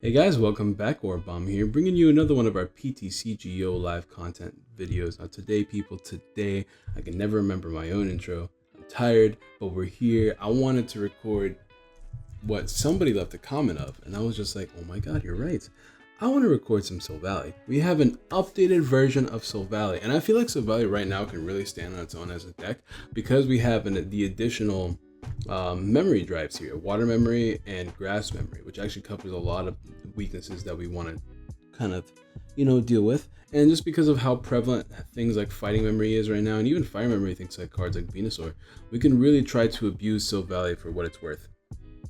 Hey guys, welcome back. Orbomb here, bringing you another one of our TCGO live content videos. Now today, I can never remember my own intro. I'm tired, but we're here. I wanted to record what somebody left a comment of, and I was just like, oh my god, you're right. I want to record some Silvally. We have an updated version of Silvally, and I feel like Silvally right now can really stand on its own as a deck because we have the additional memory drives here, water memory and grass memory, which actually covers a lot of weaknesses that we want to kind of, deal with. And just because of how prevalent things like fighting memory is right now, and even fire memory, things like cards like Venusaur, we can really try to abuse Silvally for what it's worth.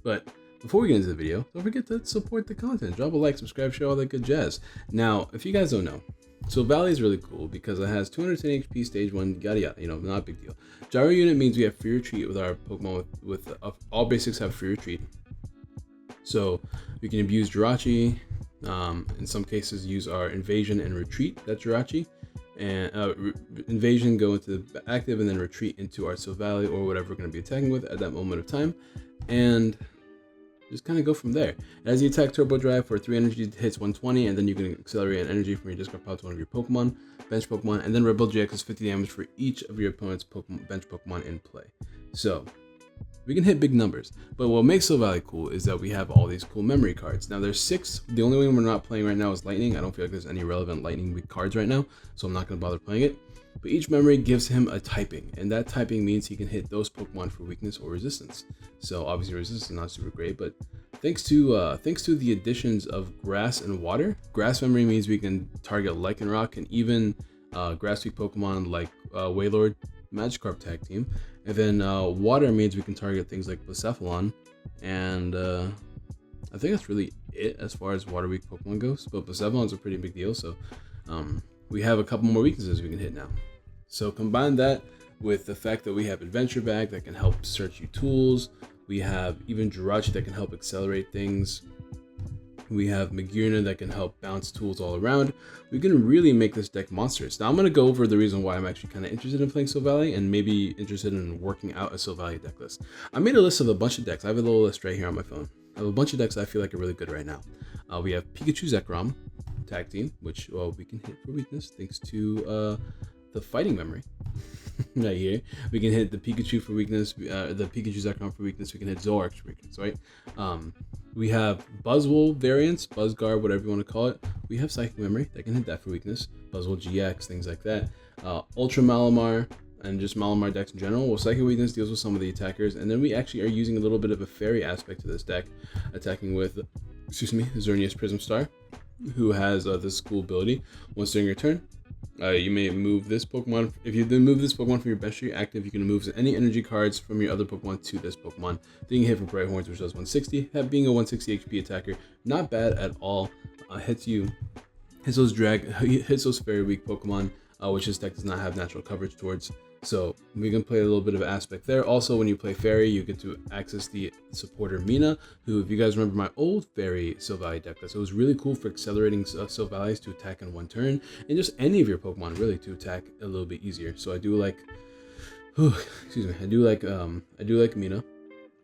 But before we get into the video, don't forget to support the content. Drop a like, subscribe, share, all that good jazz. Now, if you guys don't know, Silvally is really cool because it has 210 HP, stage 1, yada yada, not a big deal. Gyro unit means we have free retreat with our Pokemon with all basics have free retreat. So we can abuse Jirachi, in some cases use our invasion and retreat, that's Jirachi. And invasion go into the active and then retreat into our Silvally or whatever we're going to be attacking with at that moment of time. And just kind of go from there. As you attack Turbo Drive for 3 energy hits 120, and then you can accelerate an energy from your discard pile to one of your Pokemon, bench Pokemon, and then Rebel GX is 50 damage for each of your opponent's bench Pokemon in play. So we can hit big numbers, but what makes Silvally cool is that we have all these cool memory cards. Now there's 6. The only one we're not playing right now is Lightning. I don't feel like there's any relevant Lightning weak cards right now, so I'm not going to bother playing it. But each memory gives him a typing, and that typing means he can hit those Pokemon for weakness or resistance. So obviously resistance is not super great, but thanks to the additions of grass and water, grass memory means we can target Lycanroc and even grass weak Pokemon like Wailord, Magikarp tag team. And then water means we can target things like Blacephalon, and I think that's really it as far as water weak Pokemon goes. But Blacephalon's a pretty big deal, so we have a couple more weaknesses we can hit now. So combine that with the fact that we have Adventure Bag that can help search you tools. We have even Jirachi that can help accelerate things. We have Magearna that can help bounce tools all around. We can really make this deck monstrous. Now I'm going to go over the reason why I'm actually kind of interested in playing Silvally and maybe interested in working out a Silvally deck list. I made a list of a bunch of decks. I have a little list right here on my phone. I have a bunch of decks I feel like are really good right now. We have Pikachu Zekrom tag team, which we can hit for weakness thanks to the fighting memory. Right here, we can hit the Pikachu for weakness, the Pikachu Zekrom for weakness. We can hit Zoroark for weakness, right? We have Buzzwole variants, Buzzguard, whatever you want to call it. We have Psychic Memory that can hit that for weakness. Buzzwole GX, things like that. Ultra Malamar and just Malamar decks in general. Well, Psychic Weakness deals with some of the attackers, and then we actually are using a little bit of a fairy aspect to this deck, attacking with, Xerneas Prism Star, who has this cool ability. Once during your turn, you may move this Pokemon. If you then move this Pokemon from your bench to your active, you can move any energy cards from your other Pokemon to this Pokemon. Then you hit for Bright Horns, which does 160. Being a 160 HP attacker, not bad at all. Hits those fairy weak Pokemon, which this deck does not have natural coverage towards. So we can play a little bit of aspect there. Also, when you play Fairy, you get to access the supporter Mina, who, if you guys remember my old Fairy Silvally deck list, it was really cool for accelerating Silvallis to attack in one turn, and just any of your Pokemon really to attack a little bit easier. So I do like, I do like Mina.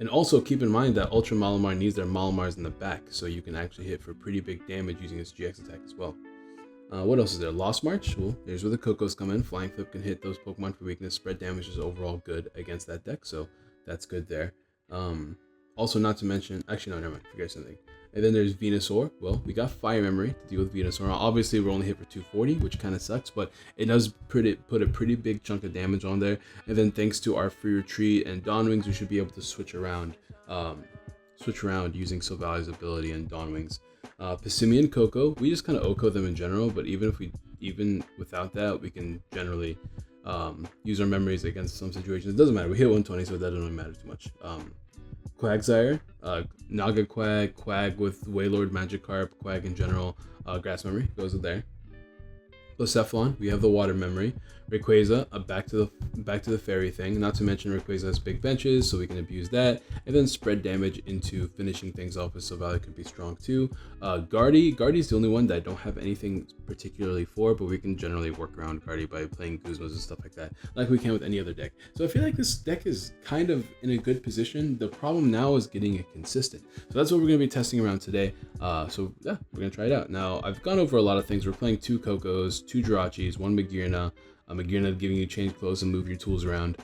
And also keep in mind that Ultra Malamar needs their Malamars in the back, so you can actually hit for pretty big damage using its GX attack as well. What else is there? Lost March. Well, there's where the Cocos come in. Flying Flip can hit those Pokemon for weakness. Spread damage is overall good against that deck, so that's good there. Also, not to mention, actually, no, never mind. Forget something. And then there's Venusaur. Well, we got Fire Memory to deal with Venusaur. Obviously, we're only hit for 240, which kind of sucks, but it does put a pretty big chunk of damage on there. And then thanks to our Free Retreat and Dawn Wings, we should be able to switch around using Silvally's ability and Dawn Wings. Passimian Coco, we just kind of OHKO them in general, but even without that, we can generally use our memories against some situations. It doesn't matter. We hit 120, so that doesn't really matter too much. Quagsire, Naga Quag with Wailord, Magikarp, Quag in general, Grass Memory goes with there. Cephalon, we have the water memory. Rayquaza, back to the fairy thing. Not to mention Rayquaza has big benches, so we can abuse that, and then spread damage into finishing things off with Silvally could be strong too. Guardy's the only one that I don't have anything particularly for, but we can generally work around Guardy by playing Guzmas and stuff like that, like we can with any other deck. So I feel like this deck is kind of in a good position. The problem now is getting it consistent. So that's what we're going to be testing around today. So yeah, we're going to try it out. Now, I've gone over a lot of things. We're playing 2 Cocos, 2 Jirachis, 1 Magearna, Magearna giving you change clothes and move your tools around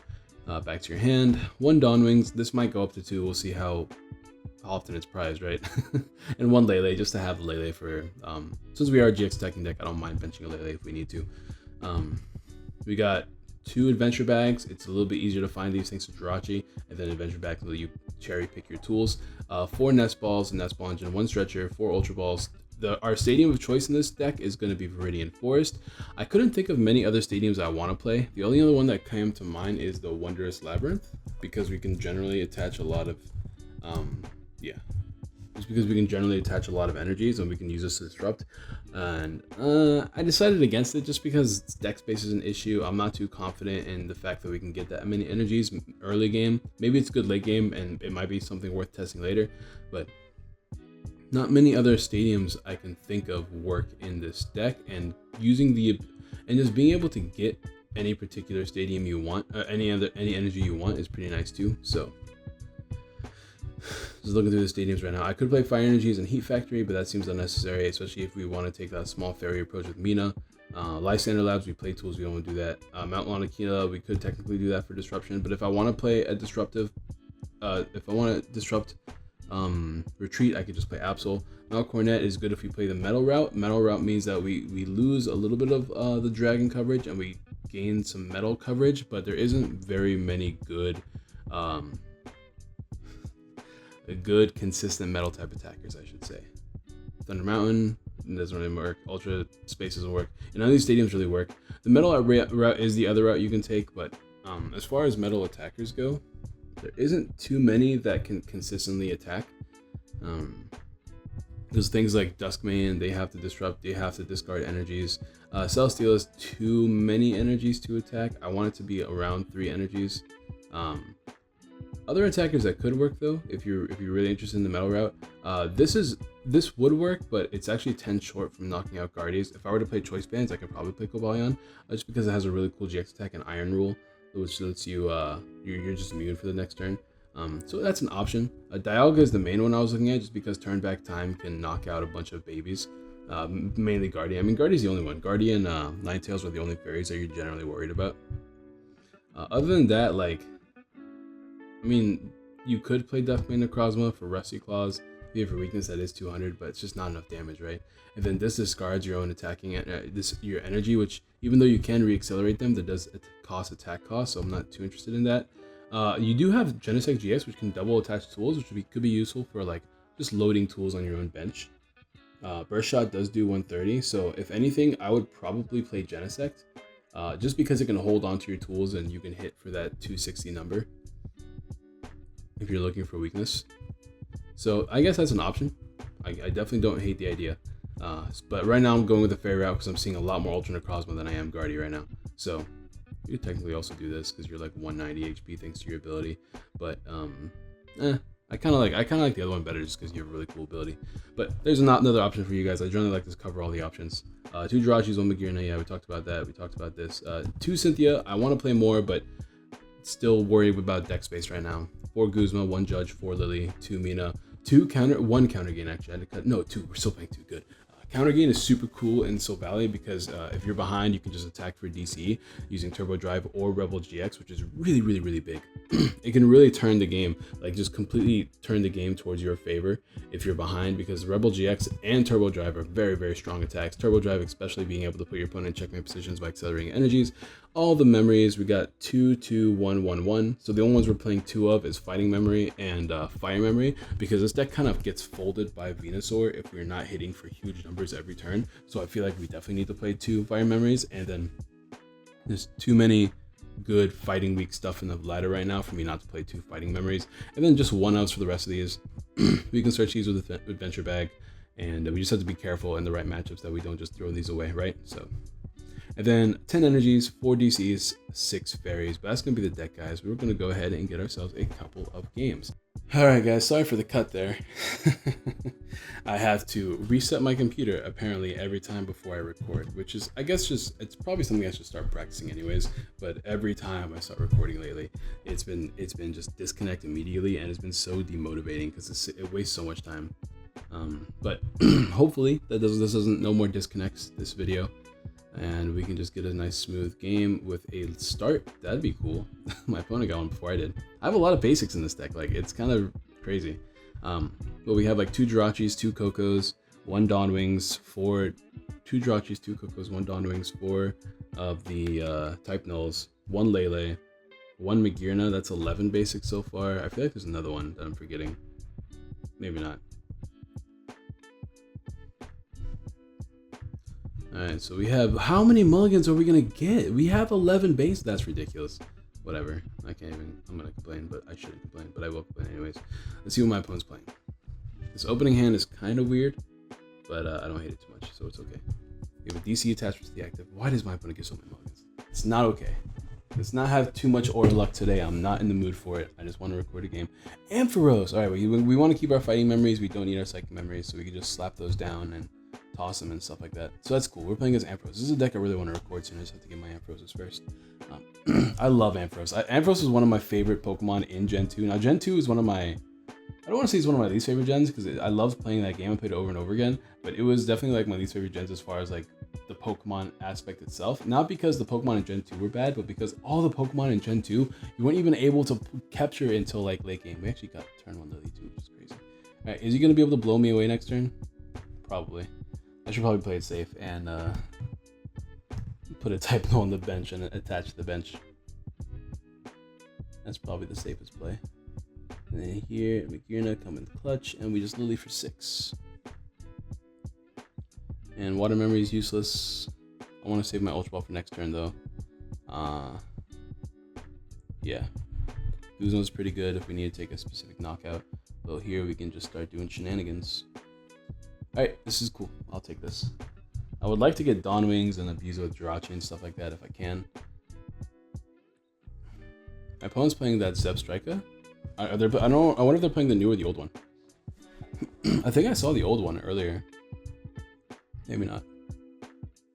back to your hand, 1 Dawnwings. This might go up to 2. We'll see how often it's prized, right? And 1 Lele, just to have Lele for, since we are a GX attacking deck, I don't mind benching a Lele if we need to. We got 2 adventure bags. It's a little bit easier to find these things to Jirachi, and then adventure bags will let you cherry pick your tools. 4 nest balls, a nest ball engine, 1 stretcher, 4 ultra balls. Our stadium of choice in this deck is going to be Viridian Forest. I couldn't think of many other stadiums I want to play. The only other one that came to mind is the Wondrous Labyrinth, because we can generally attach a lot of, just because we can generally attach a lot of energies and we can use this to disrupt. And I decided against it just because deck space is an issue. I'm not too confident in the fact that we can get that many energies early game. Maybe it's good late game and it might be something worth testing later, but not many other stadiums I can think of work in this deck, and just being able to get any particular stadium you want, any energy you want is pretty nice too. So just looking through the stadiums right now, I could play Fire Energies and Heat Factory, but that seems unnecessary, especially if we want to take that small fairy approach with Mina. Lysander Labs, we play tools, we don't want to do that. Mount Lanakila, we could technically do that for disruption, but if I want to play a disruptive, if I want to disrupt Retreat, I could just play Absol. Mount Cornet is good if we play the metal route. Metal route means that we lose a little bit of the dragon coverage and we gain some metal coverage, but there isn't very many good consistent metal type attackers, I should say. Thunder Mountain doesn't really work. Ultra Space doesn't work. And none of these stadiums really work. The metal route is the other route you can take, but as far as metal attackers go, there isn't too many that can consistently attack. There's things like Duskmane, they have to disrupt, they have to discard energies. Celesteal has too many energies to attack. I want it to be around 3 energies. Other attackers that could work though, if you're really interested in the metal route, this would work, but it's actually 10 short from knocking out Guardies. If I were to play Choice Bands, I could probably play Cobalion, just because it has a really cool GX attack and Iron Rule, which lets you, you're just immune for the next turn. So that's an option. Dialga is the main one I was looking at, just because turn back time can knock out a bunch of babies. Mainly Guardian. I mean, Guardian's the only one. Guardian, Ninetales are the only fairies that you're generally worried about. Other than that, like, I mean, you could play Duskmane Necrozma for Rusty Claws. If you have a weakness that is 200, but it's just not enough damage, right? And then this discards your own attacking, your energy, which even though you can re-accelerate them, that does cost attack cost, so I'm not too interested in that. You do have Genesect GX, which can double attach tools, which could be useful for like just loading tools on your own bench. Burst Shot does do 130, so if anything, I would probably play Genesect, just because it can hold on to your tools and you can hit for that 260 number if you're looking for weakness. So I guess that's an option. I definitely don't hate the idea. But right now I'm going with the fairy route because I'm seeing a lot more Ultra Necrozma than I am Guardy right now. So you could technically also do this because you're like 190 HP thanks to your ability. But I kind of like the other one better just because you have a really cool ability. But there's another option for you guys. I generally like to cover all the options. 2 Jirachis, 1 Magearna. Yeah, we talked about that. We talked about this. 2 Cynthia. I want to play more, but still worried about deck space right now. 4 Guzma, 1 Judge, 4 Lily, 2 Mina, 1 counter gain actually. I had to cut. No, 2. We're still playing 2. Good. Counter gain is super cool in Silvally because if you're behind, you can just attack for DC using Turbo Drive or Rebel GX, which is really, really, really big. It can really turn the game, like just completely turn the game towards your favor if you're behind, because Rebel GX and Turbo Drive are very, very strong attacks. Turbo Drive, especially being able to put your opponent in checkmate positions by accelerating energies. All the memories, we got 2, 2, 1, 1, 1. So the only ones we're playing 2 of is Fighting Memory and Fire Memory, because this deck kind of gets folded by Venusaur if we're not hitting for huge numbers every turn. So I feel like we definitely need to play 2 Fire Memories, and then there's too many good fighting weak stuff in the ladder right now for me not to play 2 Fighting Memories, and then just 1-outs for the rest of these. We can start these with Adventure Bag, and we just have to be careful in the right matchups that we don't just throw these away, right? So And then 10 energies, 4 DCs, 6 fairies. But that's going to be the deck, guys. We're going to go ahead and get ourselves a couple of games. Alright guys, sorry for the cut there. I have to reset my computer apparently every time before I record, which is, I guess, it's probably something I should start practicing anyways, but every time I start recording lately, it's been just disconnect immediately, and it's been so demotivating because it wastes so much time. But hopefully this doesn't, no more disconnects this video, and we can just get a nice smooth game with a start. That'd be cool. My opponent got one before I did. I have a lot of basics in this deck, like it's kind of crazy. But we have like 2 Jirachis, 2 Cocos, 1 Dawnwings, 2 Jirachis, 2 Cocos, 1 Dawnwings, 4 of the type nulls, 1 Lele, 1 Magearna. That's 11 basics so far. I feel like there's another one that I'm forgetting. Maybe not. Alright, so we have, how many mulligans are we gonna get? We have 11 base. That's ridiculous. Whatever. I'm gonna complain, but I shouldn't complain, but I will complain anyways. Let's see what my opponent's playing. This opening hand is kind of weird, but I don't hate it too much, so it's okay. We have a DC attachment to the active. Why does my opponent give so many mulligans? It's not okay. Let's not have too much aura luck today. I'm not in the mood for it. I just want to record a game. Ampharos! Alright, we want to keep our fighting memories. We don't need our psychic memories, so we can just slap those down and toss them and stuff like that. So that's cool. We're playing as Ampharos. This is a deck I really want to record soon. I just have to get my Amphoroses first. I love Ampharos. Ampharos is one of my favorite Pokemon in Gen 2. Now, Gen 2 is one of my, I don't want to say it's one of my least favorite gens, because I love playing that game. I played it over and over again, but it was definitely like my least favorite gens as far as like the Pokemon aspect itself. Not because the Pokemon in Gen 2 were bad, but because all the Pokemon in Gen 2, you weren't even able to capture until like late game. We actually got turn 1 Lily too, which is crazy. All right, is he going to be able to blow me away next turn? Probably. I should probably play it safe and put a type null on the bench and attach to the bench. That's probably the safest play. And then here, Magearna come in clutch, and we just Lily for 6. And Water Memory is useless. I want to save my Ultra Ball for next turn though. Yeah. Guzma's pretty good if we need to take a specific knockout. So here we can just start doing shenanigans. Alright, this is cool. I'll take this. I would like to get Dawnwings and abuse with Jirachi and stuff like that if I can. My opponent's playing that Zebstrika. I wonder if they're playing the new or the old one. I think I saw the old one earlier. Maybe not.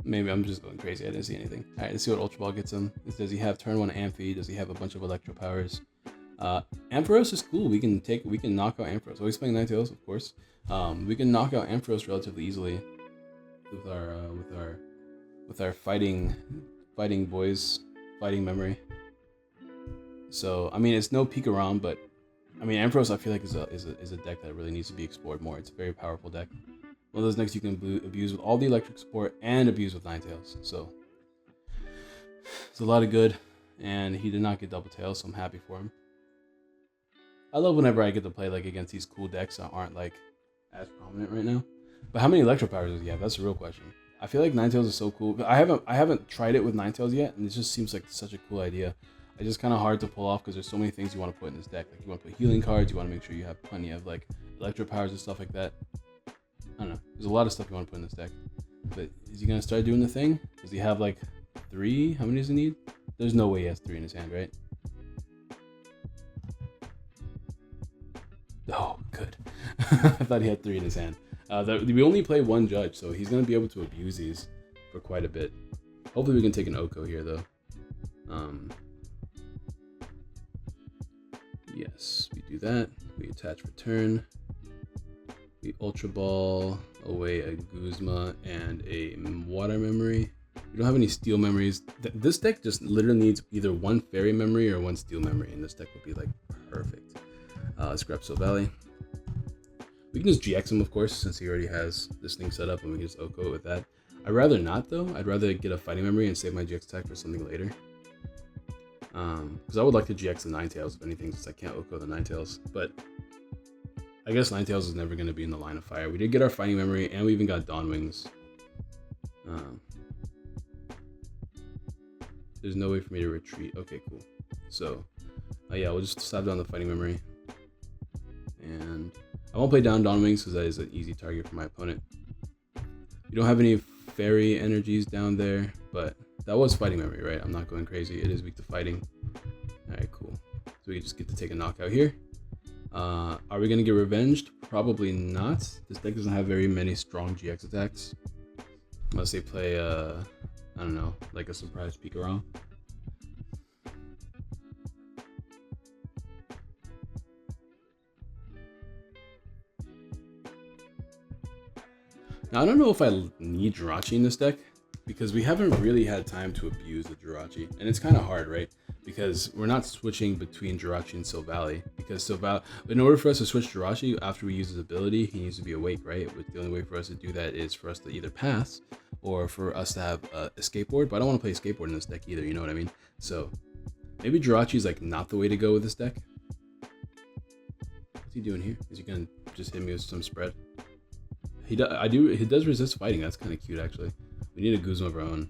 Maybe I'm just going crazy. I didn't see anything. Alright, let's see what Ultra Ball gets him. Does he have turn 1 Amphi? Does he have a bunch of Electro Powers? Ampharos is cool. We can knock out Ampharos. Oh, he's playing Ninetales, of course. We can knock out Ampharos relatively easily with our fighting memory. So I mean, it's no peek around, but I mean, Ampharos I feel like is a deck that really needs to be explored more. It's a very powerful deck. One of those decks you can abuse with all the electric support and abuse with Ninetales. So it's a lot of good, and he did not get Double Tail, so I'm happy for him. I love whenever I get to play like against these cool decks that aren't like as prominent right now. But how many Electro Powers does he have? That's the real question. I feel like Ninetales is so cool. I haven't tried it with Ninetales yet, and it just seems like such a cool idea. It's just kind of hard to pull off because there's so many things you want to put in this deck. Like you want to put healing cards, you want to make sure you have plenty of like Electro Powers and stuff like that. I don't know. There's a lot of stuff you want to put in this deck. But is he gonna start doing the thing? Does he have like 3? How many does he need? There's no way he has 3 in his hand, right? Oh, good. I thought he had 3 in his hand. We only play 1 judge, so he's going to be able to abuse these for quite a bit. Hopefully we can take an Oko here, though. Yes, we do that. We attach return. We Ultra Ball away a Guzma and a Water Memory. We don't have any Steel Memories. This deck just literally needs either 1 Fairy Memory or 1 Steel Memory, and this deck would be like perfect. Let's grab Silvally. We can just GX him, of course, since he already has this thing set up, and we can just Oko it with that. I'd rather not, though. I'd rather get a Fighting Memory and save my GX attack for something later. Because I would like to GX the Ninetales, if anything, since I can't Oko the Ninetales. But I guess Ninetales is never going to be in the line of fire. We did get our Fighting Memory, and we even got Dawnwings. There's no way for me to retreat. Okay, cool. So, yeah, we'll just slap down the Fighting Memory. And I won't play down Dawnwings because that is an easy target for my opponent. We don't have any Fairy energies down there, but That was fighting memory, right? I'm not going crazy. It is weak to fighting. All right, cool. So we just get to take a knockout here. Are we gonna get revenged? Probably not. This deck doesn't have very many strong GX attacks. Unless they play, I don't know, like a surprise Pikarom. Now, I don't know if I need Jirachi in this deck, because we haven't really had time to abuse the Jirachi. And it's kind of hard, right? Because we're not switching between Jirachi and Silvally. Because Silvally, in order for us to switch Jirachi after we use his ability, he needs to be awake, right? But the only way for us to do that is for us to either pass or for us to have a skateboard. But I don't want to play a skateboard in this deck either, you know what I mean? So maybe Jirachi is like not the way to go with this deck. What's he doing here? Is he gonna just hit me with some spread? He does resist fighting. That's kind of cute, actually. We need a Guzma of our own.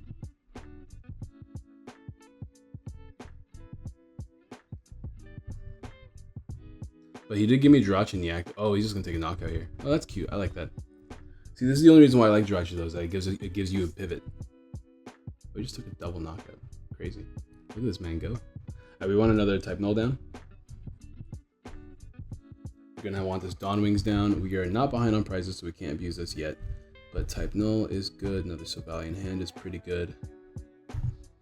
But he did give me Jirachi in the act. Oh, he's just gonna take a knockout here. Oh, that's cute. I like that. See, this is the only reason why I like Jirachi, though, is that it gives you a pivot. Oh, he just took a double knockout. Crazy. Look at this man go. All right, we want another type null down. We're gonna want this Dawn Wings down. We are not behind on prizes, so we can't abuse this yet. But type null is good. Another Silvally in hand is pretty good.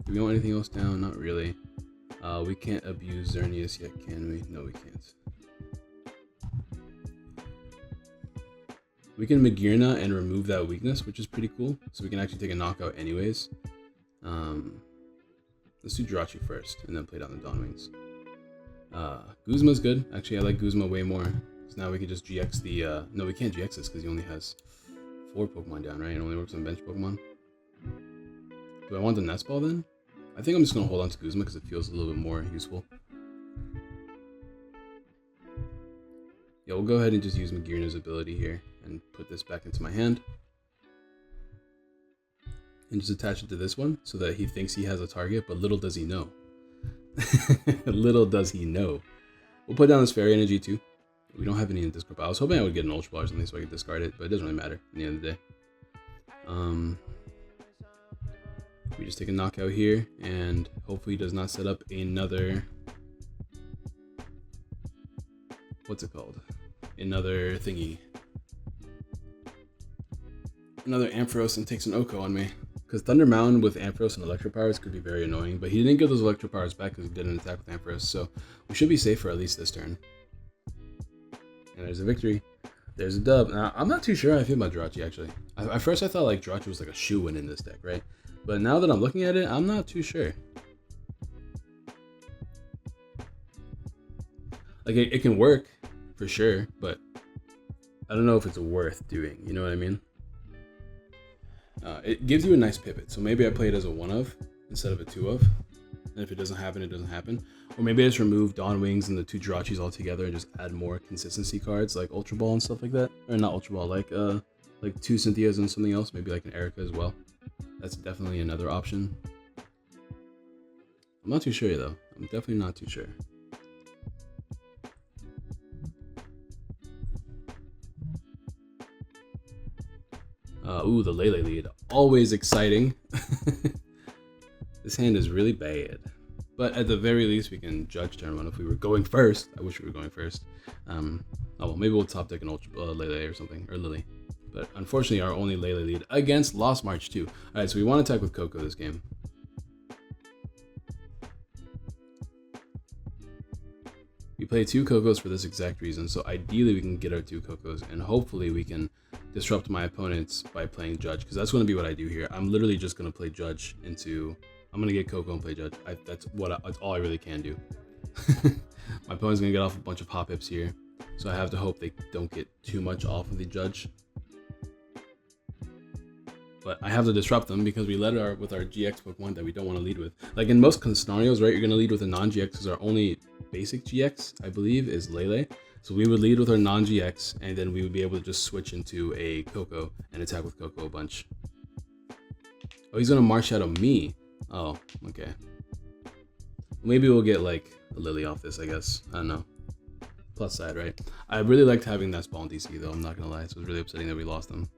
Do we want anything else down? Not really. We can't abuse Xerneas yet, can we? No, we can't. We can Magearna and remove that weakness, which is pretty cool. So we can actually take a knockout anyways. Let's do Jirachi first, and then play down the Dawn Wings. Guzma's good. Actually, I like Guzma way more. So now we can just GX the... no, we can't GX this because he only has 4 Pokemon down, right? It only works on bench Pokemon. Do I want the Nest Ball then? I think I'm just going to hold on to Guzma because it feels a little bit more useful. Yeah, we'll go ahead and just use Magearna's ability here and put this back into my hand. And just attach it to this one so that he thinks he has a target, but little does he know. Little does he know. We'll put down this Fairy Energy too. We don't have any in the discard pile. I was hoping I would get an Ultra Ball or something so I could discard it, but it doesn't really matter at the end of the day. We just take a knockout here, and hopefully he does not set up another... What's it called? Another thingy. Another Ampharos and takes an Oko on me. Because Thunder Mountain with Ampharos and Electro Powers could be very annoying, but he didn't get those Electro Powers back because he didn't attack with Ampharos, so we should be safe for at least this turn. And there's a victory. There's a dub. Now, I'm not too sure how I feel about Jirachi, actually. At first I thought like Jirachi was like a shoo-in in this deck, right? But now that I'm looking at it, I'm not too sure. Like, it can work, for sure, but I don't know if it's worth doing, you know what I mean? It gives you a nice pivot, so maybe I play it as a 1-of instead of a 2-of. And if it doesn't happen, it doesn't happen. Or maybe I just remove Dawn Wings and the 2 Jirachis all together and just add more consistency cards like Ultra Ball and stuff like that. Or not Ultra Ball, like 2 Cynthias and something else, maybe like an Erica as well. That's definitely another option. I'm not too sure though. I'm definitely not too sure. Ooh, the Lele lead. Always exciting. This hand is really bad. But at the very least, we can judge turn 1 if we were going first. I wish we were going first. Oh, well, maybe we'll top deck an Ultra Lele or something, or Lily. But unfortunately, our only Lele lead against Lost March 2. Alright, so we want to attack with Coco this game. We play 2 Cocos for this exact reason, so ideally we can get our 2 Cocos, and hopefully we can disrupt my opponents by playing Judge, because that's going to be what I do here. I'm literally just going to play Judge into... I'm going to get Coco and play Judge. That's all I really can do. My opponent's going to get off a bunch of Hop-Hips here, so I have to hope they don't get too much off of the Judge. But I have to disrupt them because we led with our GX Pokemon that we don't want to lead with. Like in most scenarios, right, you're going to lead with a non-GX because our only basic GX, I believe, is Lele. So we would lead with our non-GX, and then we would be able to just switch into a Coco and attack with Coco a bunch. Oh, he's going to March Shadow me. Oh, okay. Maybe we'll get like a Lily off this, I guess. I don't know. Plus side, right? I really liked having Nest Ball in DC though, I'm not going to lie. So it was really upsetting that we lost them.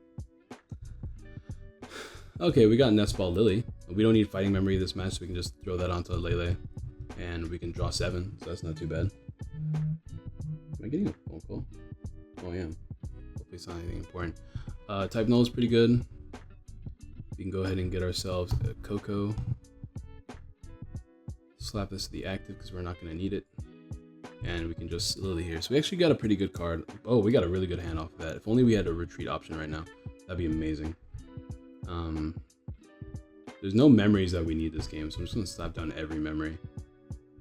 Okay, we got Nest Ball Lily. We don't need fighting memory this match, so we can just throw that onto Lele, and we can draw 7, so that's not too bad. Am I getting a phone call? Oh, I am. Hopefully it's not anything important. Type null is pretty good. We can go ahead and get ourselves a Coco. Slap this to the active because we're not going to need it. And we can just Lily here. So we actually got a pretty good card. Oh, we got a really good hand off of that. If only we had a retreat option right now. That'd be amazing. There's no memories that we need this game, so I'm just going to slap down every memory.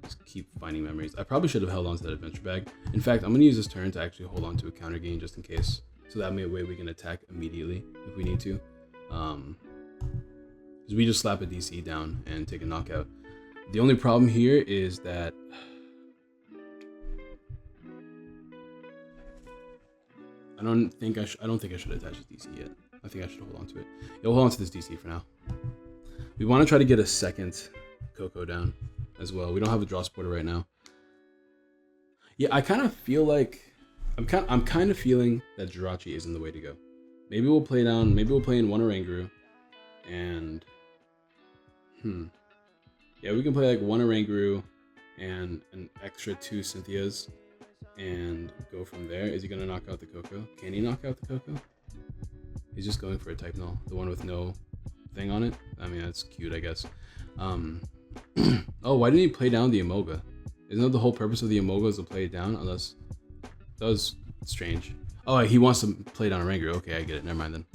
Just keep finding memories. I probably should have held on to that adventure bag. In fact, I'm going to use this turn to actually hold on to a counter gain just in case. So that way we can attack immediately if we need to. Because we just slap a DC down and take a knockout. The only problem here is that I don't think I should attach this DC yet. I think I should hold on to it. Yeah, we'll hold on to this DC for now. We want to try to get a second Coco down as well. We don't have a draw supporter right now. Yeah, I kind of feel like I'm kind of feeling that Jirachi isn't the way to go. Maybe we'll play down. Maybe we'll play in one Oranguru, and yeah, we can play like one Oranguru and an extra 2 Cynthias, and go from there. Is he gonna knock out the Coco? Can he knock out the Coco? He's just going for a type null, the one with no thing on it. I mean, that's cute, I guess. Oh, why didn't he play down the Amoga? Isn't that the whole purpose of the Amoga is to play it down? Unless that was strange. Oh, he wants to play down a Ranger. Okay, I get it. Never mind then.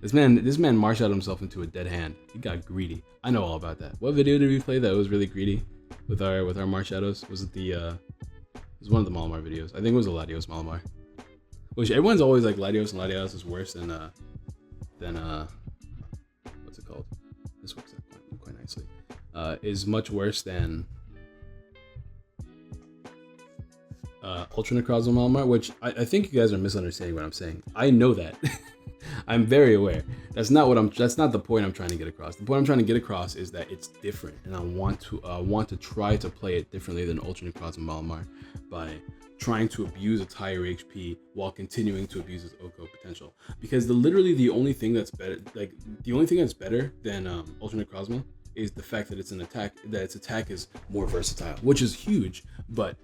This man marched out himself into a dead hand. He got greedy. I know all about that. What video did we play that was really greedy with our March Shadows? Was it the it was one of the Malamar videos. I think it was the Latios Malamar. Which everyone's always like Latios, and Latios is worse than what's it called? This works out quite nicely. Is much worse than Ultra Necrozma Malamar, which I think you guys are misunderstanding what I'm saying. I know that. I'm very aware. That's not the point I'm trying to get across. The point I'm trying to get across is that it's different, and I want to try to play it differently than Ultra Necrozma Malamar by trying to abuse its higher HP while continuing to abuse its Oko potential. Because literally the only thing that's better, than Ultra Necrozma is the fact that its attack is more versatile, which is huge. But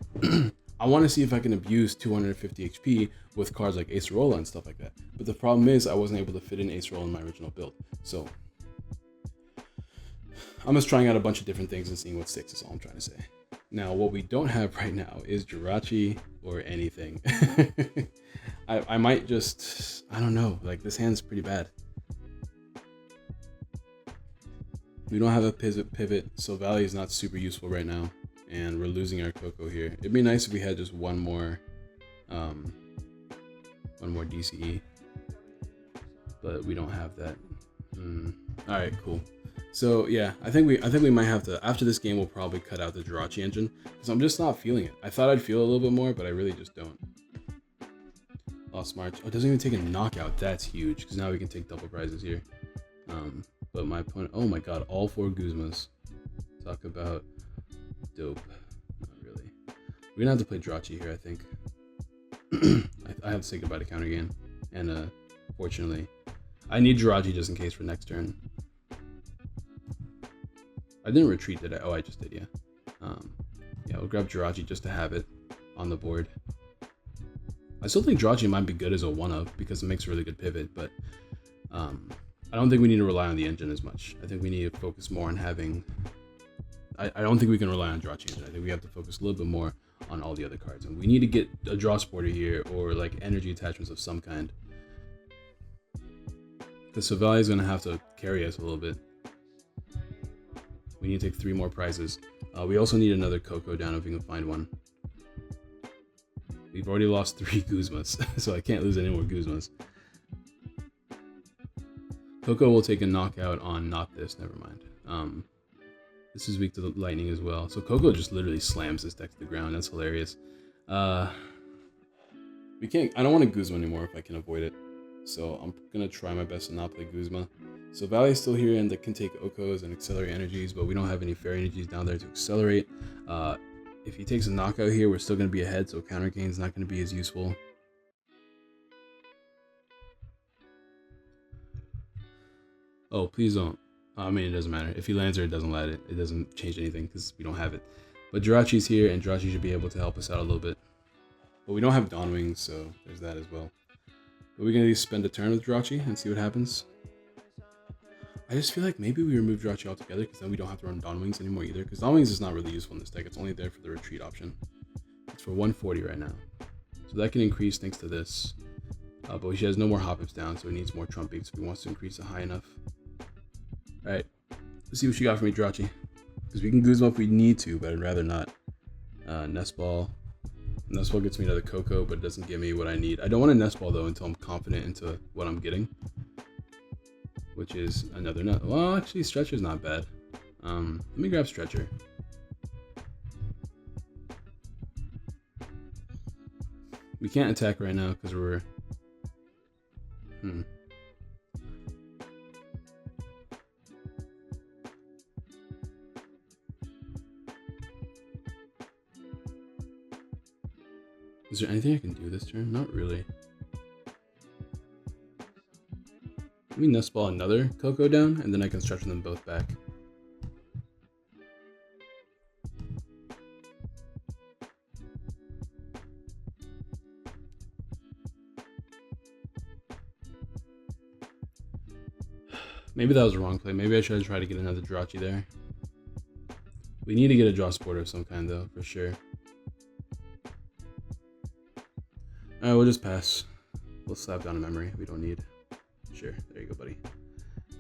I want to see if I can abuse 250 HP with cards like Acerola and stuff like that. But the problem is I wasn't able to fit in Acerola in my original build. So I'm just trying out a bunch of different things and seeing what sticks is all I'm trying to say. Now, what we don't have right now is Jirachi or anything. I might just, I don't know, like this hand's pretty bad. We don't have a pivot, so Valley is not super useful right now. And we're losing our Coco here. It'd be nice if we had just one more DCE, but we don't have that. All right, cool. So yeah, I think we might have to, after this game, we'll probably cut out the Jirachi engine because I'm just not feeling it. I thought I'd feel a little bit more, but I really just don't. Lost March. Oh, it doesn't even take a knockout. That's huge because now we can take double prizes here. But my opponent, oh my god, all 4 Guzmas. Talk about dope. Not really. We're gonna have to play Jirachi here, I think. I have to say goodbye to counter gain, and fortunately, I need Jirachi just in case for next turn. I didn't retreat, did I? Oh, I just did, yeah. Yeah, we'll grab Jirachi just to have it on the board. I still think Jirachi might be good as a one-of because it makes a really good pivot, but I don't think we need to rely on the engine as much. I think we need to focus more on having... I don't think we can rely on Jirachi engine. I think we have to focus a little bit more on all the other cards. And we need to get a draw supporter here or like energy attachments of some kind. Because Silvally is going to have to carry us a little bit. We need to take 3 more prizes. We also need another Coco down if we can find one. We've already lost 3 Guzmas, so I can't lose any more Guzmas. Coco will take a knockout on not this, never mind. This is weak to the lightning as well. So Coco just literally slams this deck to the ground. That's hilarious. We can't, I don't want to Guzma anymore if I can avoid it. So I'm going to try my best to not play Guzma. So Valley is still here and that can take Okos and accelerate energies, but we don't have any fairy energies down there to accelerate. If he takes a knockout here, we're still going to be ahead, so counter gain is not going to be as useful. Oh, please don't. I mean, it doesn't matter. If he lands or it doesn't land, it doesn't change anything because we don't have it. But Jirachi's here, and Jirachi should be able to help us out a little bit. But we don't have Dawn Wings, so there's that as well. But we're going to spend a turn with Jirachi and see what happens. I just feel like maybe we remove Jirachi altogether because then we don't have to run Dawn Wings anymore either. Because Dawn Wings is not really useful in this deck. It's only there for the retreat option. It's for 140 right now. So that can increase thanks to this. But she has no more hop-ups down, so it needs more trumping. So he wants to increase it high enough. Alright, let's see what she got for me, Jirachi. Because we can Guzma if we need to, but I'd rather not. Nest Ball. Nest Ball gets me another Coco, but it doesn't give me what I need. I don't want a Nest Ball though until I'm confident into what I'm getting. Which is another nut. Well, actually, Stretcher's not bad. Let me grab Stretcher. We can't attack right now because we're... Is there anything I can do this turn? Not really. Let me Nest Ball another Coco down, and then I can stretch them both back. Maybe that was a wrong play. Maybe I should have tried to get another Jirachi there. We need to get a draw support of some kind though, for sure. Alright, we'll just pass. We'll slap down a memory we don't need. Sure, there you go, buddy.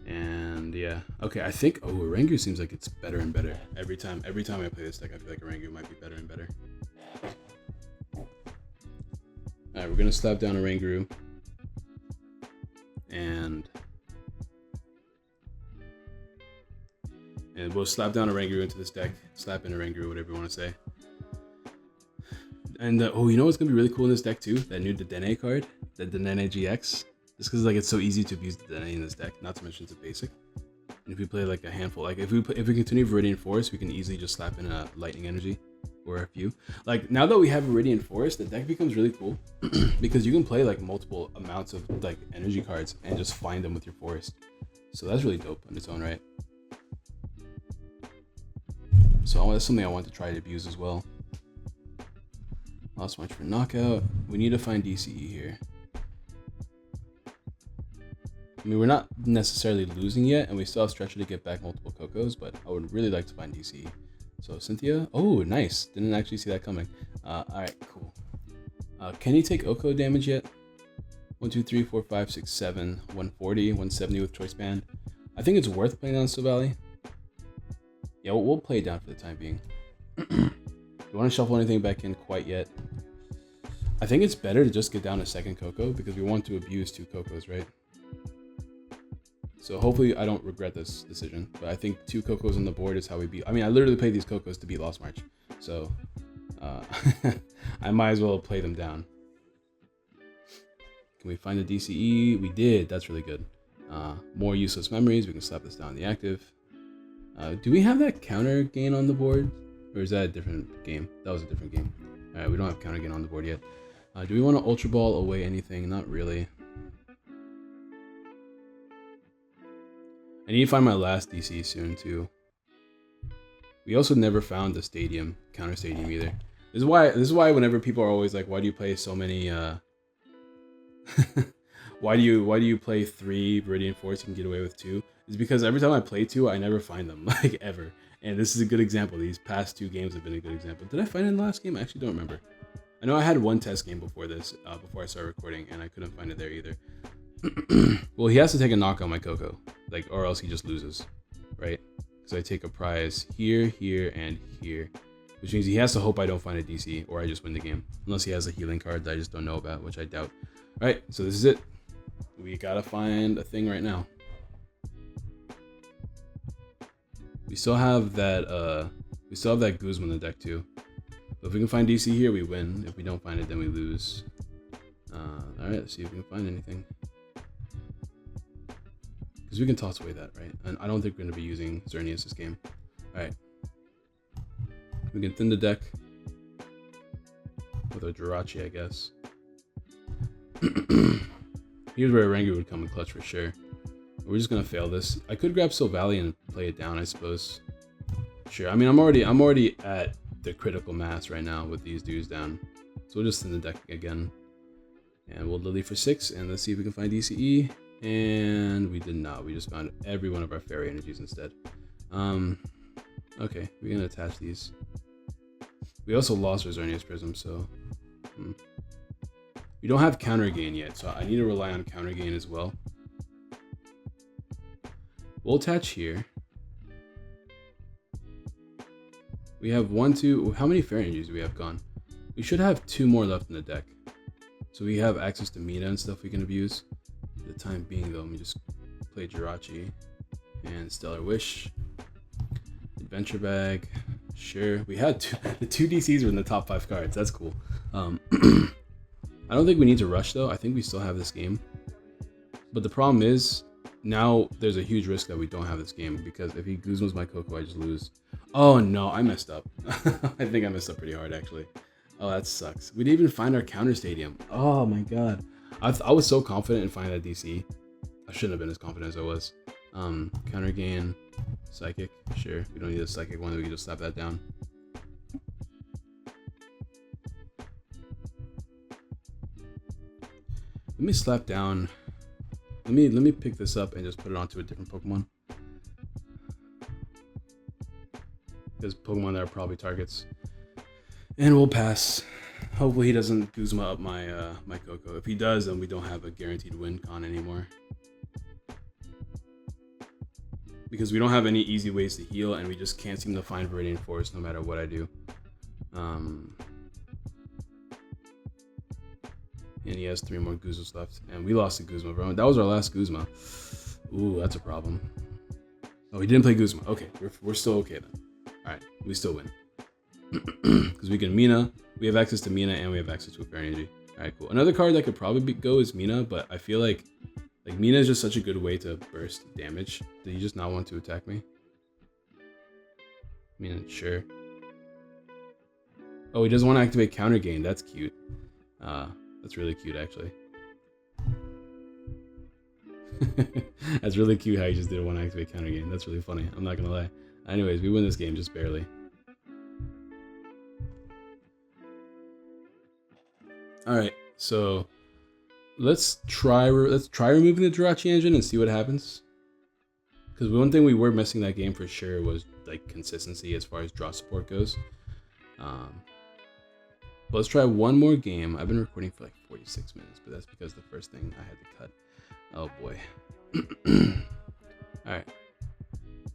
And yeah, okay, I think, oh, Rangu seems like it's better and better. Every time I play this deck, I feel like Rangu might be better and better. Alright, we're gonna slap down a Rangu. And we'll slap down a Rangu into this deck. Slap in a Rangu, whatever you want to say. And oh, you know what's gonna be really cool in this deck too? That new Dedenne card, the Dedenne GX. Just because like it's so easy to abuse Dedenne in this deck. Not to mention it's a basic. And if we play like a handful, like if we continue Viridian Forest, we can easily just slap in a Lightning Energy or a few. Like now that we have Viridian Forest, the deck becomes really cool because you can play like multiple amounts of like energy cards and just find them with your Forest. So that's really dope in its own right. So that's something I want to try to abuse as well. Lost much for knockout. We need to find DCE here. I mean, we're not necessarily losing yet, and we still have Stretcher to get back multiple Cocos, but I would really like to find DCE. So Cynthia, oh, nice. Didn't actually see that coming. All right, cool. Can he take Oko damage yet? 1, 2, 3, 4, 5, 6, 7, 140, 170 with Choice Band. I think it's worth playing on Silvally. Yeah, we'll play it down for the time being. Don't want to shuffle anything back in quite yet. I think it's better to just get down a second Coco because we want to abuse 2 Cocos, right? So hopefully I don't regret this decision, but I think 2 Cocos on the board is how we beat. I mean, I literally played these Cocos to beat Lost March, so I might as well play them down. Can we find the DCE? We did. That's really good. More useless memories. We can slap this down the active. Do we have that counter gain on the board? Or is that a different game? That was a different game. Alright, we don't have counter gain on the board yet. Do we want to Ultra Ball away anything? Not really. I need to find my last DC soon too. We also never found the stadium, counter stadium either. This is why whenever people are always like, why do you play so many why do you play 3 Viridian Force, you can get away with 2? It's because every time I play 2, I never find them, like ever. And this is a good example. These past 2 games have been a good example. Did I find it in the last game? I actually don't remember. I know I had one test game before this, before I started recording, and I couldn't find it there either. Well, he has to take a knock on my Coco, like, or else he just loses, right? Because I take a prize here, here, and here, which means he has to hope I don't find a DC, or I just win the game. Unless he has a healing card that I just don't know about, which I doubt. All right, so this is it. We gotta find a thing right now. We still have that Guzma in the deck too. So if we can find DC here, we win. If we don't find it, then we lose. All right, let's see if we can find anything. Because we can toss away that, right? And I don't think we're going to be using Xerneas this game. All right. We can thin the deck with a Jirachi, I guess. Here's where a Rangu would come in clutch for sure. We're just gonna fail this. I could grab Silvally and play it down, I suppose. Sure. I mean, I'm already at the critical mass right now with these dudes down. So we'll just send the deck again. And we'll Lily for 6, and let's see if we can find DCE. And we did not. We just found every one of our fairy energies instead. Okay, we're gonna attach these. We also lost Rosarnia's Prism, so we don't have counter gain yet, so I need to rely on counter gain as well. We'll attach here. We have 1, 2. How many fairy energies do we have gone? We should have 2 more left in the deck. So we have access to Mina and stuff we can abuse. For the time being, though, let me just play Jirachi and Stellar Wish. Adventure Bag. Sure. We had the 2 DCs were in the top 5 cards. That's cool. I don't think we need to rush, though. I think we still have this game. But the problem is, now there's a huge risk that we don't have this game, because if he Guzmas my Coco, I just lose. Oh no, I messed up. I think I messed up pretty hard, actually. Oh, that sucks. We didn't even find our counter stadium. Oh my god. I was so confident in finding that DC. I shouldn't have been as confident as I was. Counter gain, Psychic. Sure, we don't need a Psychic one. We can just slap that down. Let me slap down. Let me pick this up and just put it onto a different Pokemon. Because Pokemon that are probably targets. And we'll pass. Hopefully he doesn't Guzma up my my Coco. If he does, then we don't have a guaranteed win con anymore. Because we don't have any easy ways to heal, and we just can't seem to find Viridian Forest no matter what I do. And he has 3 more Guzmas left. And we lost to Guzma, bro. That was our last Guzma. Ooh, that's a problem. Oh, he didn't play Guzma. Okay, we're still okay then. Alright, we still win. Because we can Mina. We have access to Mina, and we have access to a Fairy Energy. Alright, cool. Another card that could probably go is Mina, but I feel like Mina is just such a good way to burst damage. Did he just not want to attack me? Mina, sure. Oh, he doesn't want to activate counter gain. That's cute. That's really cute, actually. That's really cute how you just didn't want to activate counter gain. That's really funny. I'm not gonna lie. Anyways, we win this game just barely. All right, so let's try removing the Jirachi engine and see what happens. Because one thing we were missing that game for sure was like consistency as far as draw support goes. But let's try one more game. I've been recording for like 46 minutes, but that's because the first thing I had to cut. Oh boy. All right.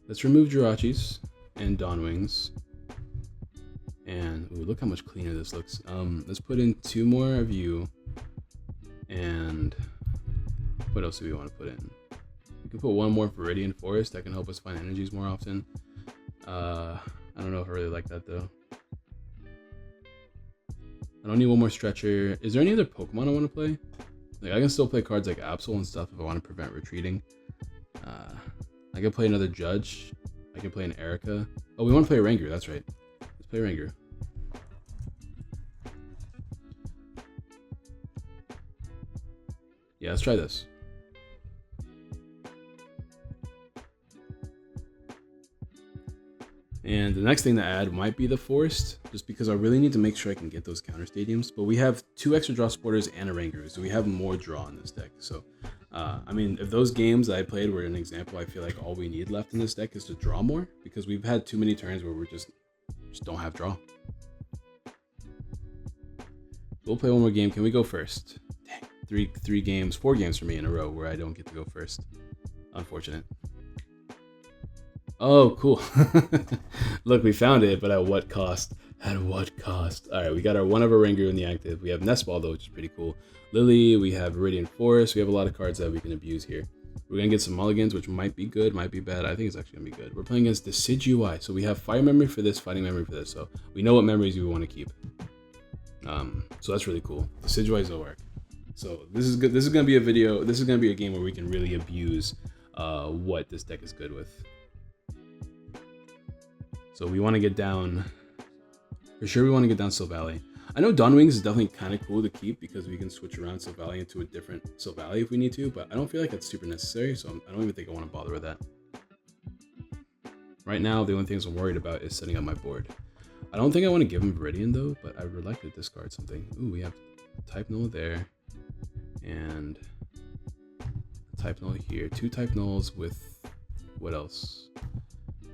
Let's remove Jirachis and Dawnwings. And ooh, look how much cleaner this looks. Let's put in 2 more of you. And what else do we want to put in? We can put 1 more Viridian Forest. That can help us find energies more often. I don't know if I really like that though. I don't need 1 more Stretcher. Is there any other Pokemon I want to play? Like I can still play cards like Absol and stuff if I want to prevent retreating. I can play another Judge. I can play an Erica. Oh, we want to play a Ranger. That's right. Let's play Ranger. Yeah, let's try this. And the next thing to add might be the Forest, just because I really need to make sure I can get those counter stadiums. But we have 2 extra draw supporters and a Ranger, so we have more draw in this deck. So, I mean, if those games that I played were an example, I feel like all we need left in this deck is to draw more, because we've had too many turns where we just don't have draw. We'll play 1 more game. Can we go first? Dang, 4 games for me in a row where I don't get to go first. Unfortunate. Oh, cool. Look, we found it, but at what cost? At what cost? All right, we got our 1 of our Ranger in the active. We have Nest Ball, though, which is pretty cool. Lily, we have Viridian Forest. We have a lot of cards that we can abuse here. We're going to get some mulligans, which might be good, might be bad. I think it's actually going to be good. We're playing against the TCGO. So we have Fire Memory for this, Fighting Memory for this. So we know what memories we want to keep. So that's really cool. The TCGO will work. So this is good. This is going to be a video. This is going to be a game where we can really abuse what this deck is good with. So we want to get down, for sure we want to get down Silvally. I know Dawnwings is definitely kind of cool to keep because we can switch around Silvally into a different Silvally if we need to, but I don't feel like that's super necessary, so I don't even think I want to bother with that. Right now, the only things I'm worried about is setting up my board. I don't think I want to give him Viridian though, but I would like to discard something. Ooh, we have Type Null there, and Type Null here. 2 Type Nulls with what else?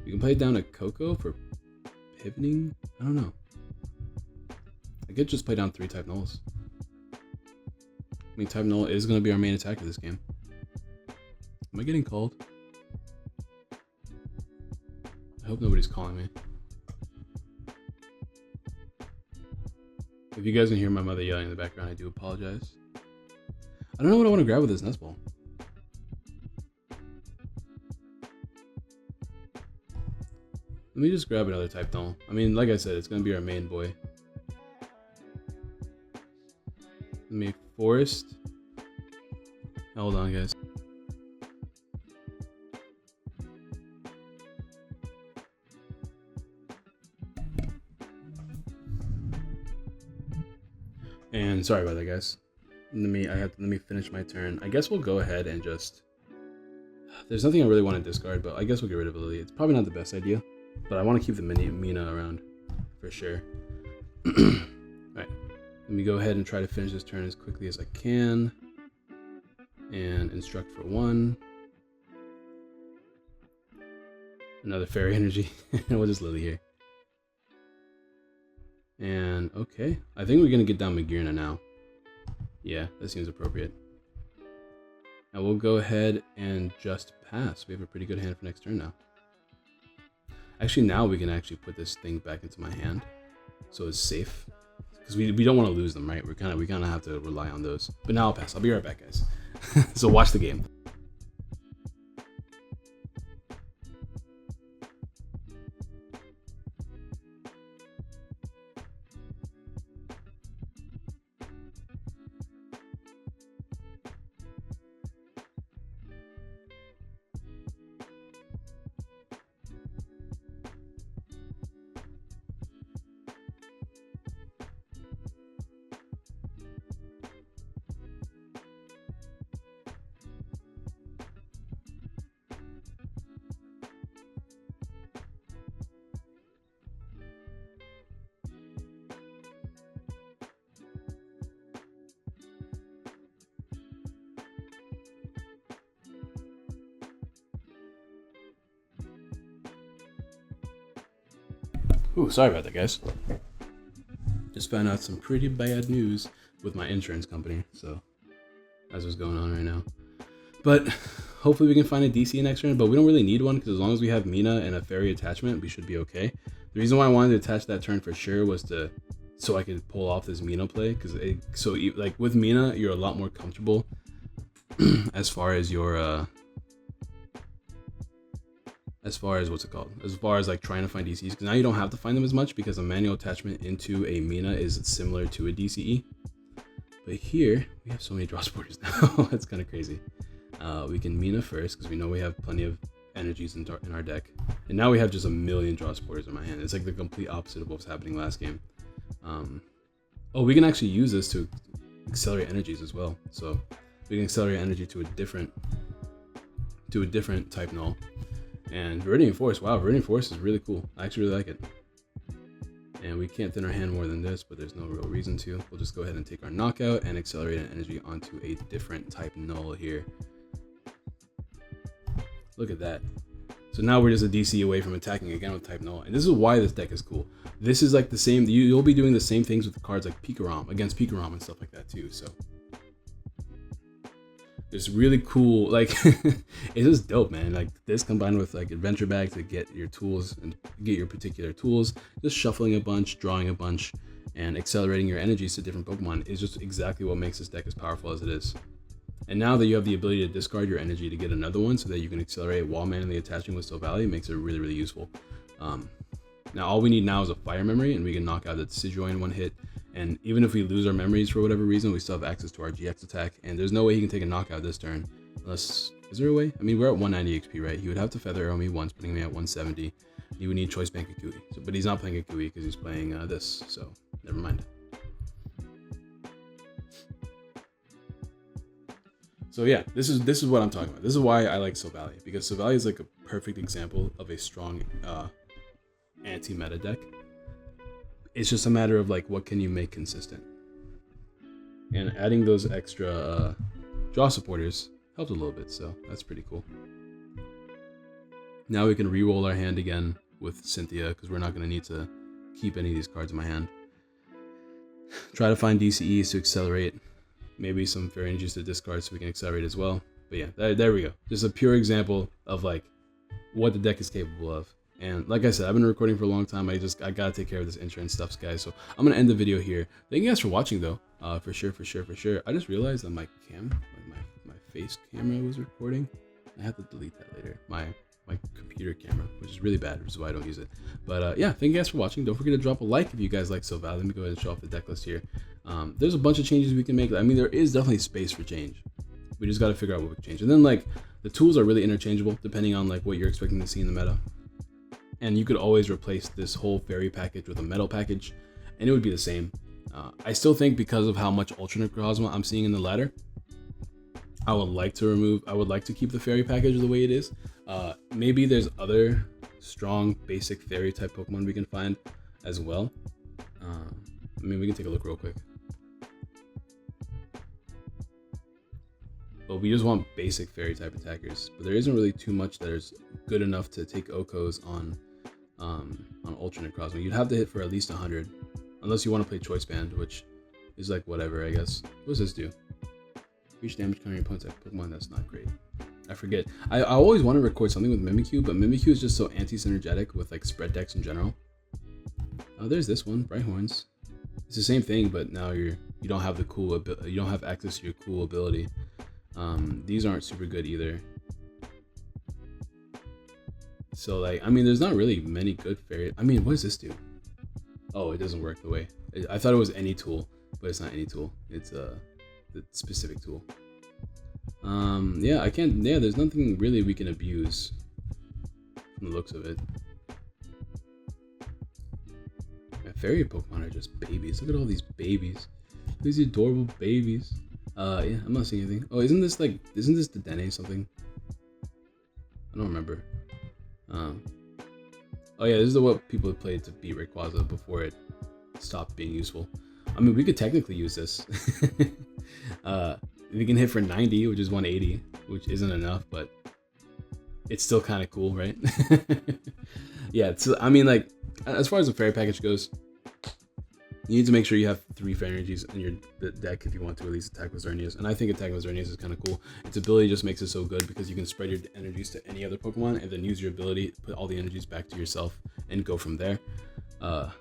We can play it down to Coco for pivoting? I don't know. I could just play down 3 Type Nulls. I mean, Type Null is going to be our main attacker this game. Am I getting called? I hope nobody's calling me. If you guys can hear my mother yelling in the background, I do apologize. I don't know what I want to grab with this nest ball. Let me just grab another Type Null. I mean, like I said, it's going to be our main boy. Let me Forest. Hold on, guys. And sorry about that, guys. Let me finish my turn. I guess we'll go ahead and just. There's nothing I really want to discard, but I guess we'll get rid of Lily. It's probably not the best idea, but I want to keep the Mina around for sure. Alright, let me go ahead and try to finish this turn as quickly as I can. And instruct for 1. Another fairy energy. We'll just Lily here. And okay, I think we're gonna get down Magirna now. Yeah, that seems appropriate. Now we'll go ahead and just pass. We have a pretty good hand for next turn now. Actually, now we can actually put this thing back into my hand, so it's safe. Because we don't want to lose them, right? We kind of have to rely on those. But now I'll pass. I'll be right back, guys. So watch the game. Ooh, sorry about that, guys. Just found out some pretty bad news with my insurance company, so that's what's going on right now. But hopefully we can find a DC next turn, but we don't really need one because as long as we have Mina and a fairy attachment, we should be okay. The reason why I wanted to attach that turn for sure was so I could pull off this Mina play, because like with Mina, you're a lot more comfortable as far as your as far as like trying to find DCs, because now you don't have to find them as much because a manual attachment into a Mina is similar to a DCE. But here we have so many draw supporters now. That's kind of crazy. We can Mina first because we know we have plenty of energies in our deck, and now we have just a million draw supporters in my hand. It's like the complete opposite of what was happening last game. Oh, we can actually use this to accelerate energies as well. So we can accelerate energy to a different type null. And Viridian Force, wow, Viridian Force is really cool. I actually really like it. And we can't thin our hand more than this, but there's no real reason to. We'll just go ahead and take our knockout and accelerate an energy onto a different type null here. Look at that. So now we're just a DC away from attacking again with type null. And this is why this deck is cool. This is like the same, you'll be doing the same things with cards like Pikarom, against Pikarom and stuff like that too, so. It's really cool, like, it's just dope, man. Like, this combined with, like, Adventure Bag to get your tools and get your particular tools, just shuffling a bunch, drawing a bunch, and accelerating your energies to different Pokemon is just exactly what makes this deck as powerful as it is. And now that you have the ability to discard your energy to get another one so that you can accelerate while manually attaching with Silvally, makes it really, really useful. Now, all we need now is a Fire Memory, and we can knock out the Decidueye in one hit. And even if we lose our memories for whatever reason, we still have access to our GX attack. And there's no way he can take a knockout this turn. Unless, is there a way? I mean, we're at 190 XP, right? He would have to Feather Arrow me once, putting me at 170. He would need Choice Bank Akui. So, but he's not playing Akui because he's playing this, so never mind. So yeah, this is what I'm talking about. This is why I like Silvally, because Silvally is like a perfect example of a strong anti-meta deck. It's just a matter of like, what can you make consistent? And adding those extra draw supporters helped a little bit, so that's pretty cool. Now we can re-roll our hand again with Cynthia, because we're not going to need to keep any of these cards in my hand. Try to find DCEs to accelerate. Maybe some fairy energies to discard so we can accelerate as well. But yeah, there we go. Just a pure example of like what the deck is capable of. And like I said, I've been recording for a long time. I gotta take care of this intro and stuff, guys. So I'm gonna end the video here. Thank you guys for watching, though. For sure. I just realized that my face camera was recording. I have to delete that later. My computer camera, which is really bad, which is why I don't use it. But yeah, thank you guys for watching. Don't forget to drop a like if you guys like Silvally. Let me go ahead and show off the deck list here. There's a bunch of changes we can make. I mean, there is definitely space for change. We just got to figure out what we can change. And then like the tools are really interchangeable depending on like what you're expecting to see in the meta. And you could always replace this whole fairy package with a metal package, and it would be the same. I still think because of how much Ultra Necrozma I'm seeing in the ladder, I would like to keep the fairy package the way it is. Maybe there's other strong basic fairy type Pokemon we can find as well. I mean, we can take a look real quick. But we just want basic fairy type attackers. But there isn't really too much that is good enough to take Okos on Ultra Necrozma. You'd have to hit for at least 100, unless you want to play Choice Band, which is like whatever, I guess. What does this do? Reach damage counter your opponent's Pokemon. That's not great. I forget. I always want to record something with Mimikyu, but Mimikyu is just so anti-synergetic with like spread decks in general. Oh, there's this one, Brighthorns. It's the same thing, but now you don't have the cool you don't have access to your cool ability. These aren't super good either. So like, I mean, there's not really many good fairy. I mean, what does this do? Oh, it doesn't work the way I thought it was any tool, but it's not any tool. It's the specific tool. Yeah, there's nothing really we can abuse from the looks of it. Fairy Pokemon are just babies. Look at all these babies. These adorable babies. Yeah, I'm not seeing anything. Oh, isn't this the Dene something? I don't remember. Oh yeah, this is what people had played to beat Rayquaza before it stopped being useful. I mean, we could technically use this. We can hit for 90, which is 180, which isn't enough, but it's still kind of cool, right? Yeah, so I mean, like, as far as the fairy package goes, you need to make sure you have 3 fairy energies in your deck if you want to at least attack with Xerneas. And I think attacking with Xerneas is kind of cool. Its ability just makes it so good because you can spread your energies to any other Pokemon and then use your ability, put all the energies back to yourself, and go from there. But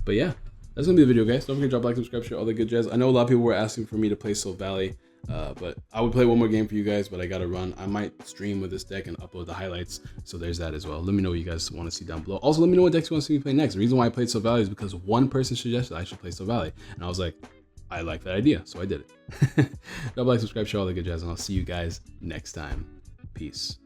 yeah, that's gonna be the video, guys. Don't forget to drop a like, subscribe, share, all the good jazz. I know a lot of people were asking for me to play Silvally, but I would play one more game for you guys, but I gotta run. I might stream with this deck and upload the highlights, so there's that as well. Let me know what you guys want to see down below. Also, let me know what decks you want to see me play next. The reason why I played Silvally is because one person suggested I should play Silvally, and I was like, I like that idea, so I did it. Drop a like, subscribe, share, all the good jazz, and I'll see you guys next time. Peace.